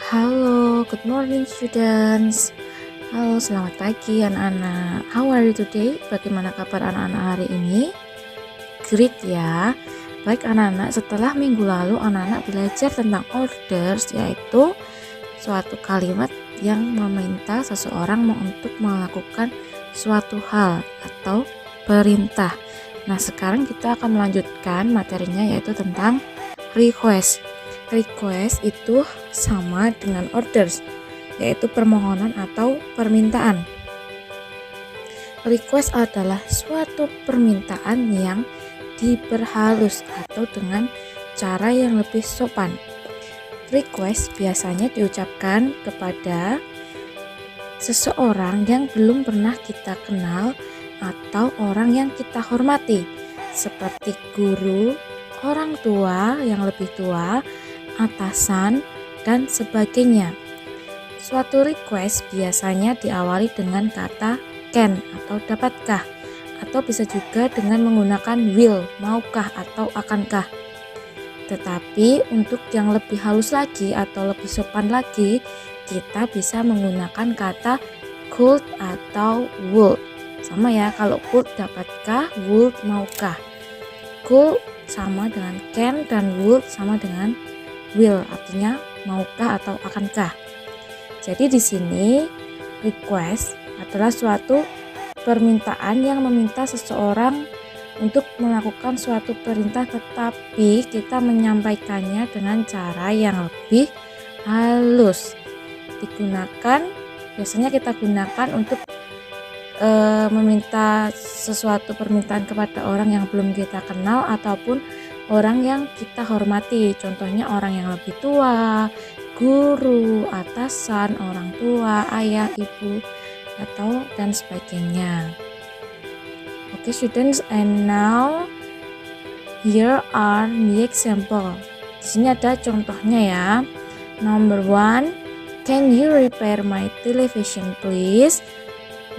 Halo, good morning students. Halo, selamat pagi anak-anak. How are you today? Bagaimana kabar anak-anak hari ini? Great ya. Baik anak-anak, setelah minggu lalu anak-anak belajar tentang orders, yaitu suatu kalimat yang meminta seseorang untuk melakukan suatu hal atau perintah. Nah, sekarang kita akan melanjutkan materinya, yaitu tentang request. Request itu sama dengan orders, yaitu permohonan atau permintaan. Request adalah suatu permintaan yang diperhalus atau dengan cara yang lebih sopan. Request biasanya diucapkan kepada seseorang yang belum pernah kita kenal atau orang yang kita hormati, seperti guru, orang tua yang lebih tua, atasan, dan sebagainya. Suatu request biasanya diawali dengan kata can atau dapatkah, atau bisa juga dengan menggunakan will, maukah atau akankah. Tetapi untuk yang lebih halus lagi atau lebih sopan lagi, kita bisa menggunakan kata could atau would. Sama ya, kalau could dapatkah, would maukah. Could sama dengan can dan would sama dengan will, artinya maukah atau akankah. Jadi di sini request adalah suatu permintaan yang meminta seseorang untuk melakukan suatu perintah, tetapi kita menyampaikannya dengan cara yang lebih halus. Biasanya kita gunakan untuk meminta sesuatu permintaan kepada orang yang belum kita kenal ataupun orang yang kita hormati, contohnya orang yang lebih tua, guru, atasan, orang tua, ayah, ibu, atau dan sebagainya. Okay students, and now here are the example. Di sini ada contohnya ya. Number 1, can you repair my television please?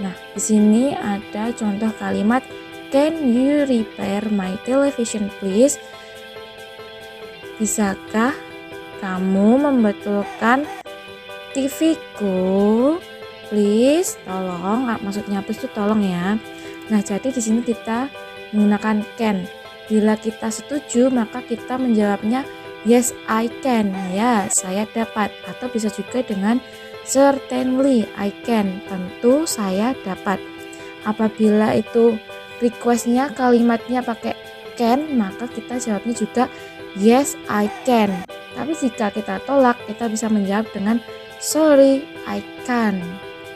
Nah, di sini ada contoh kalimat can you repair my television please? Bisakah kamu membetulkan TV-ku? Please, tolong. Maksudnya please itu tolong ya. Nah, jadi di sini kita menggunakan can. Bila kita setuju, maka kita menjawabnya yes, I can. Ya, saya dapat. Atau bisa juga dengan certainly I can. Tentu saya dapat. Apabila itu requestnya kalimatnya pakai can, maka kita jawabnya juga yes, I can. Tapi jika kita tolak, kita bisa menjawab dengan sorry, I can.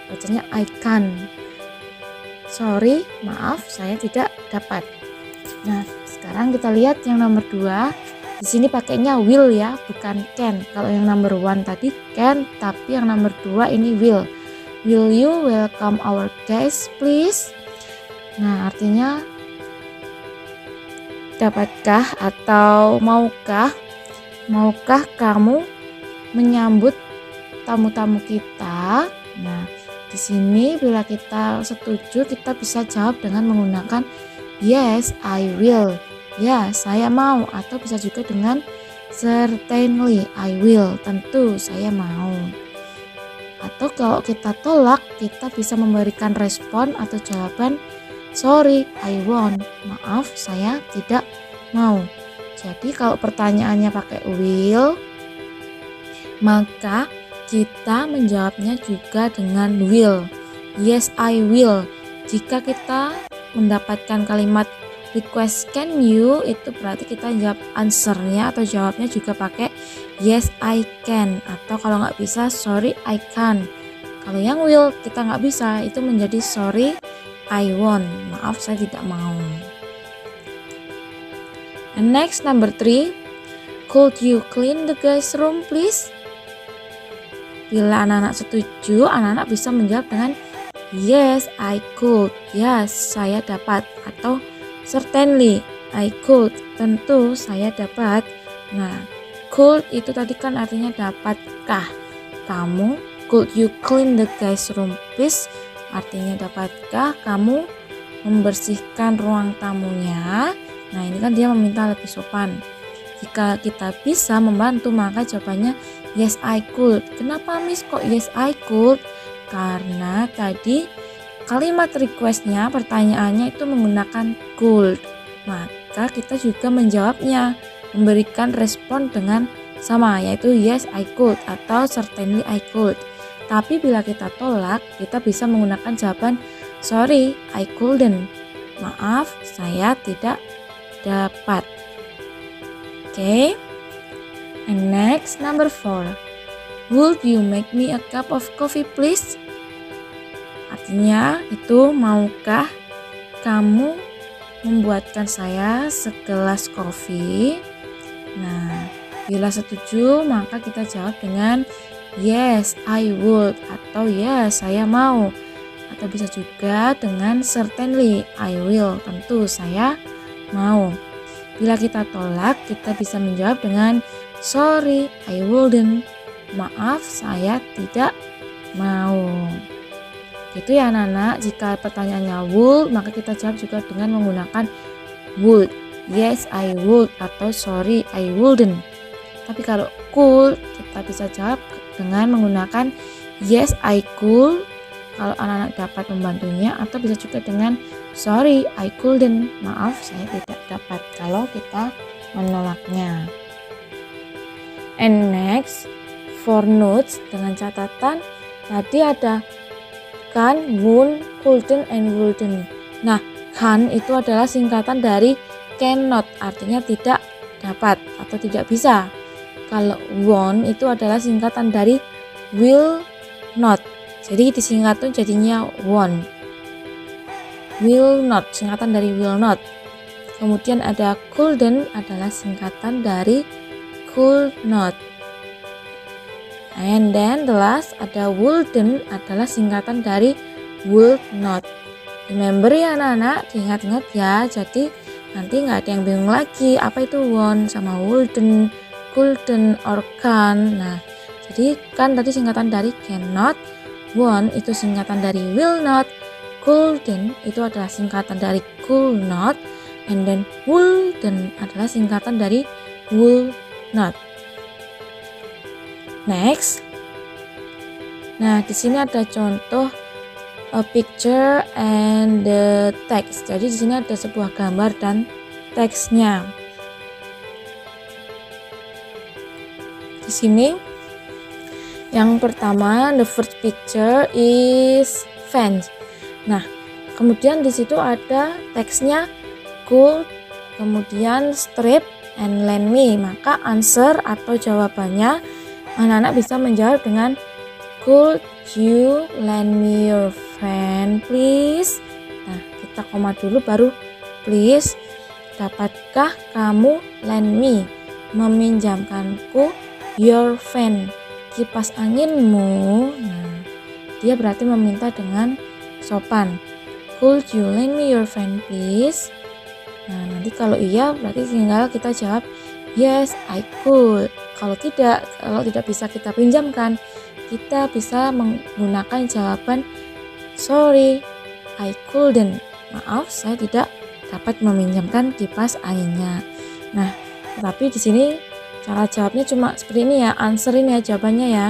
Bacanya I can. Sorry, maaf, saya tidak dapat. Nah, sekarang kita lihat yang nomor 2. Di sini pakainya will ya, bukan can. Kalau yang nomor 1 tadi can, tapi yang nomor 2 ini will. Will you welcome our guests, please? Nah, artinya dapatkah atau maukah kamu menyambut tamu-tamu kita? Nah, di sini bila kita setuju, kita bisa jawab dengan menggunakan yes, I will. Ya, saya mau. Atau bisa juga dengan certainly I will. Tentu saya mau. Atau kalau kita tolak, kita bisa memberikan respon atau jawaban sorry, I won't. Maaf, saya tidak mau. Jadi kalau pertanyaannya pakai will, maka kita menjawabnya juga dengan will. Yes, I will. Jika kita mendapatkan kalimat request can you, itu berarti kita jawab answernya atau jawabnya juga pakai yes, I can. Atau kalau nggak bisa, sorry, I can. Kalau yang will kita nggak bisa, itu menjadi sorry, I won't. Maaf, saya tidak mau. And next, number 3, could you clean the guest room please? Bila anak-anak setuju, anak-anak bisa menjawab dengan yes, I could. Yes, saya dapat. Atau certainly I could. Tentu saya dapat. Nah, could itu tadi kan artinya dapatkah kamu. Could you clean the guest room please? Artinya dapatkah kamu membersihkan ruang tamunya? Nah, ini kan dia meminta lebih sopan. Jika kita bisa membantu, maka jawabannya Yes, I could. Kenapa Miss kok yes, I could? Karena tadi kalimat requestnya, pertanyaannya itu menggunakan could. Maka kita juga menjawabnya, memberikan respon dengan sama, yaitu yes, I could atau certainly I could. Tapi bila kita tolak, kita bisa menggunakan jawaban sorry, I couldn't. Maaf, saya tidak dapat. Okay. And next, number 4. Would you make me a cup of coffee please? Artinya itu, maukah kamu membuatkan saya segelas kopi? Nah, bila setuju maka kita jawab dengan yes, I would atau yes, saya mau. Atau bisa juga dengan certainly, I will, tentu saya mau. Bila kita tolak, kita bisa menjawab dengan sorry, I wouldn't. Maaf, saya tidak mau. Gitu ya anak-anak. Jika pertanyaannya would, maka kita jawab juga dengan menggunakan would. Yes, I would atau sorry, I wouldn't. Tapi kalau could, kita bisa jawab dengan menggunakan yes, I could. Kalau anak-anak dapat membantunya, atau bisa juga dengan sorry, I couldn't. Maaf, saya tidak dapat kalau kita menolaknya. And next, for notes dengan catatan tadi ada can, won't, couldn't, and wouldn't. Nah, can itu adalah singkatan dari cannot, artinya tidak dapat atau tidak bisa. Kalau won't itu adalah singkatan dari will not. Jadi disingkat tuh jadinya won't. Will not, singkatan dari will not. Kemudian ada couldn't adalah singkatan dari could not. And then the last ada wouldn't adalah singkatan dari would not. Remember ya anak-anak, diingat-ingat ya. Jadi nanti nggak ada yang bingung lagi apa itu won't sama wouldn't, couldn't, or can. Nah, jadi kan tadi singkatan dari cannot, won't itu singkatan dari will not, couldn't itu adalah singkatan dari could not, and then wouldn't adalah singkatan dari would not. Next. Nah, di sini ada contoh a picture and the text. Jadi di sini ada sebuah gambar dan teksnya. Di sini yang pertama, the first picture is fence. Nah, kemudian di situ ada teksnya could, kemudian strip and lend me. Maka answer atau jawabannya anak-anak bisa menjawab dengan could you lend me your fan please. Nah, kita koma dulu baru please. Dapatkah kamu lend me, meminjamkanku, your fan, kipas anginmu. Nah, dia berarti meminta dengan sopan. Could you lend me your fan please? Nah, nanti kalau iya berarti tinggal kita jawab yes, I could. Kalau tidak bisa kita pinjamkan, kita bisa menggunakan jawaban sorry, I couldn't. Maaf, saya tidak dapat meminjamkan kipas anginnya. Nah, tetapi di sini cara jawabnya cuma seperti ini ya, answer ini ya jawabannya ya.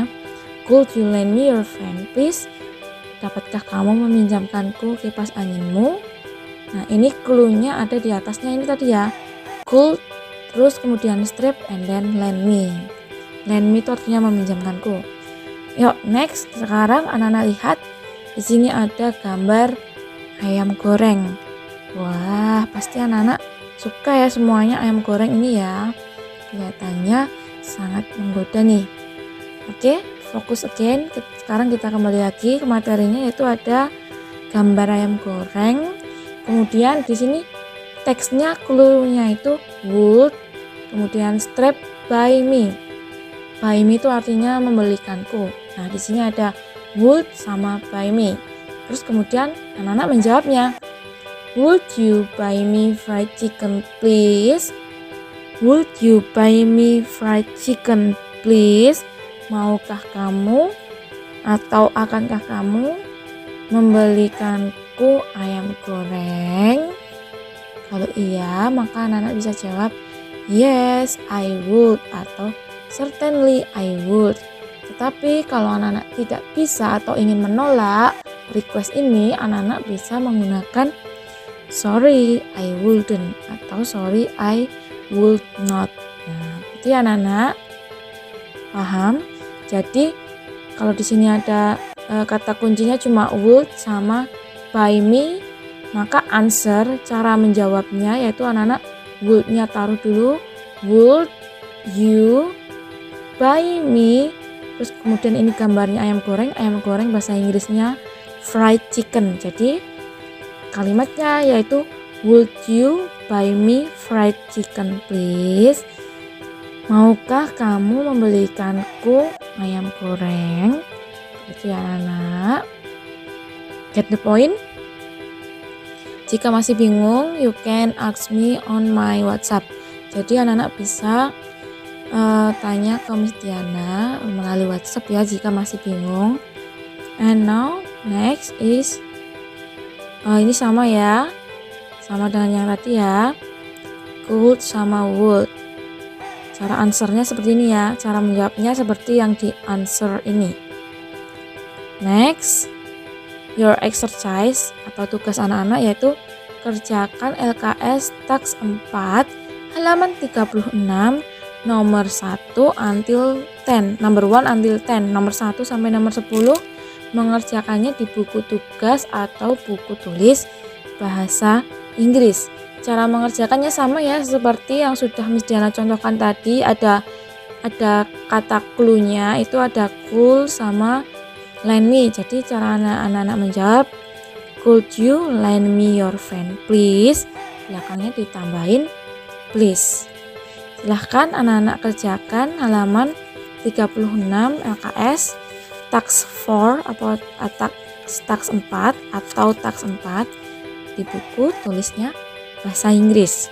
Could you lend me your fan please? Dapatkah kamu meminjamkanku kipas anginmu? Nah, ini clue-nya ada di atasnya ini tadi ya. Could, terus kemudian strip, and then lend me. Lend me itu artinya meminjamkanku. Yuk, next. Sekarang anak-anak lihat. Di sini ada gambar ayam goreng. Wah, pasti anak-anak suka ya semuanya ayam goreng ini ya. Kelihatannya sangat menggoda nih. Oke, fokus again. Sekarang kita kembali lagi ke materinya, yaitu ada gambar ayam goreng. Kemudian di sini teksnya, clue-nya itu would, kemudian strip by me. By me itu artinya membelikanku. Nah, di sini ada would sama by me. Terus kemudian anak-anak menjawabnya, would you buy me fried chicken please? Would you buy me fried chicken please? Maukah kamu atau akankah kamu membelikanku ayam goreng? Kalau iya, maka anak-anak bisa jawab yes, I would atau Certainly I would. Tetapi kalau anak-anak tidak bisa atau ingin menolak request ini, anak-anak bisa menggunakan sorry I wouldn't atau sorry I would not. Nah, itu ya anak-anak. Paham? Jadi kalau di sini ada kata kuncinya cuma would sama by me, maka answer cara menjawabnya yaitu anak-anak would-nya taruh dulu. Would you buy me? Terus kemudian ini gambarnya ayam goreng bahasa Inggrisnya fried chicken. Jadi kalimatnya yaitu would you buy me fried chicken please? Maukah kamu membelikanku ayam goreng? Itu ya anak. Get the point? Jika masih bingung, you can ask me on my WhatsApp. Jadi anak-anak bisa tanya ke Miss Diana melalui WhatsApp ya jika masih bingung. And now next is ini sama ya, sama dengan yang tadi ya, could sama would. Cara answernya seperti ini ya, cara menjawabnya seperti yang di answer ini. Next, your exercise atau tugas anak-anak yaitu kerjakan LKS task 4 halaman 36 nomor 1 until 10, number 1 until 10, nomor 1 sampai nomor 10 mengerjakannya di buku tugas atau buku tulis bahasa Inggris. Cara mengerjakannya sama ya seperti yang sudah Miss Diana contohkan tadi, ada kata clue-nya itu ada could sama lend me. Jadi cara anak-anak menjawab could you lend me your pen please, belakangnya ditambahin please. Silahkan anak-anak kerjakan halaman 36 LKS task 4 atau task 4 atau task 4 di buku tulisnya bahasa Inggris.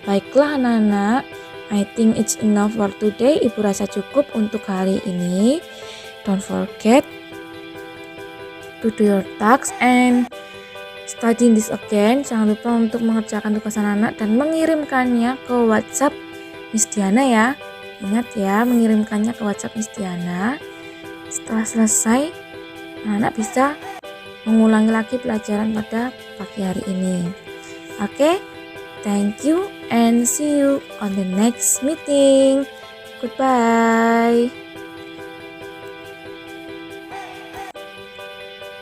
Baiklah anak-anak, I think it's enough for today. Ibu rasa cukup untuk hari ini. Don't forget to do your tasks and study this again. Jangan lupa untuk mengerjakan tugas anak-anak dan mengirimkannya ke WhatsApp Miss Diana ya. Ingat ya, mengirimkannya ke WhatsApp Miss Diana. Setelah selesai, anak-anak bisa mengulangi lagi pelajaran pada pagi hari ini. Oke, thank you and see you on the next meeting. Goodbye.